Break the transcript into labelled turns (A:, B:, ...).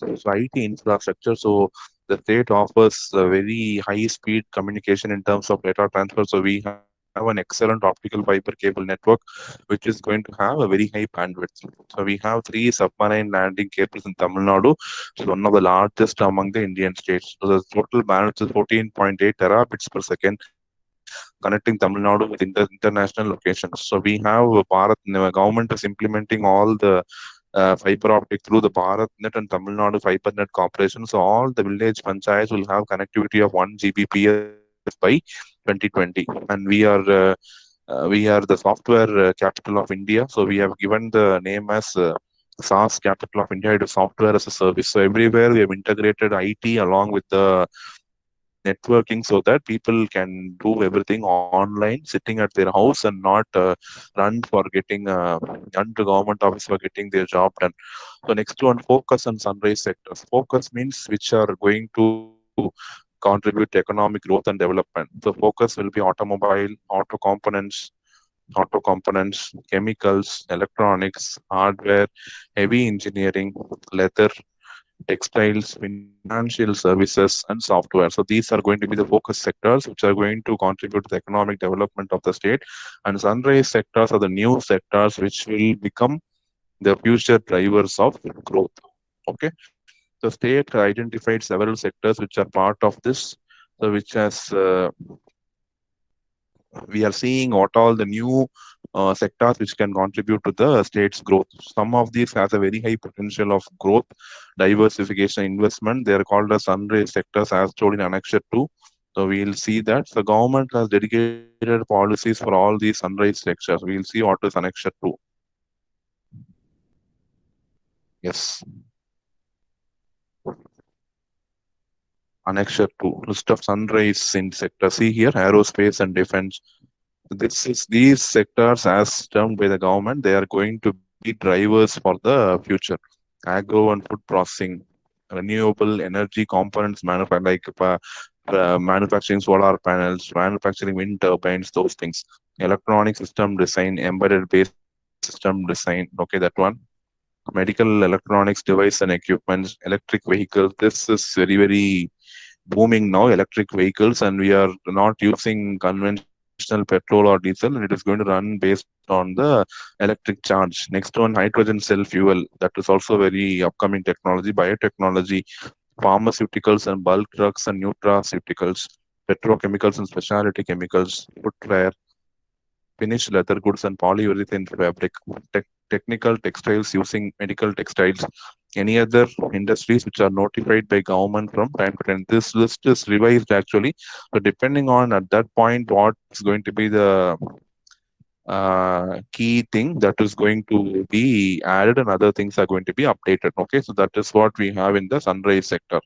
A: So IT infrastructure. So the state offers a very high speed communication in terms of data transfer. So we have an excellent optical fiber cable network, which is going to have a very high bandwidth. So we have three submarine landing cables in Tamil Nadu. It's one of the largest among the Indian states. So the total bandwidth is 14.8 terabits per second, connecting Tamil Nadu with international locations. So we have Bharat government is implementing all the fiber optic through the BharatNet and Tamil Nadu FiberNet Corporation. So all the village panchayats will have connectivity of 1 Gbps by 2020, and we are the software capital of India. So we have given the name as SaaS capital of India. It is software as a service. So everywhere we have integrated IT along with the networking so that people can do everything online, sitting at their house and not run to government office for getting their job done. So next one, focus on sunrise sectors. Focus means which are going to contribute to economic growth and development. So focus will be automobile, auto components, chemicals, electronics, hardware, heavy engineering, leather, textiles, financial services, and software. So these are going to be the focus sectors which are going to contribute to the economic development of the state. And sunrise sectors are the new sectors which will become the future drivers of growth. Okay. The state identified several sectors which are part of this. So which has we are seeing what all the new sectors which can contribute to the state's growth. Some of these has a very high potential of growth, diversification, investment. They are called as sunrise sectors as told in Annexure 2. So we'll see that the government has dedicated policies for all these sunrise sectors. We'll see what is Annexure 2. Yes, Annexure 2, list of sunrise in sector. See here, aerospace and defense. These sectors, as termed by the government, they are going to be drivers for the future. Agro and food processing, renewable energy components, manufacturing solar panels, manufacturing wind turbines, those things. Electronic system design, embedded based system design. Okay, that one. Medical electronics device and equipment, electric vehicles. This is very booming now, electric vehicles, and we are not using conventional petrol or diesel, and it is going to run based on the electric charge. Next one, hydrogen cell fuel. That is also very upcoming technology. Biotechnology, pharmaceuticals and bulk drugs and nutraceuticals, petrochemicals and specialty chemicals, footwear, finished leather goods and polyurethane fabric, technical textiles using medical textiles, any other industries which are notified by government from time to time. This list is revised actually. So depending on at that point what's going to be the key thing that is going to be added and other things are going to be updated. Okay, so that is what we have in the sunrise sector.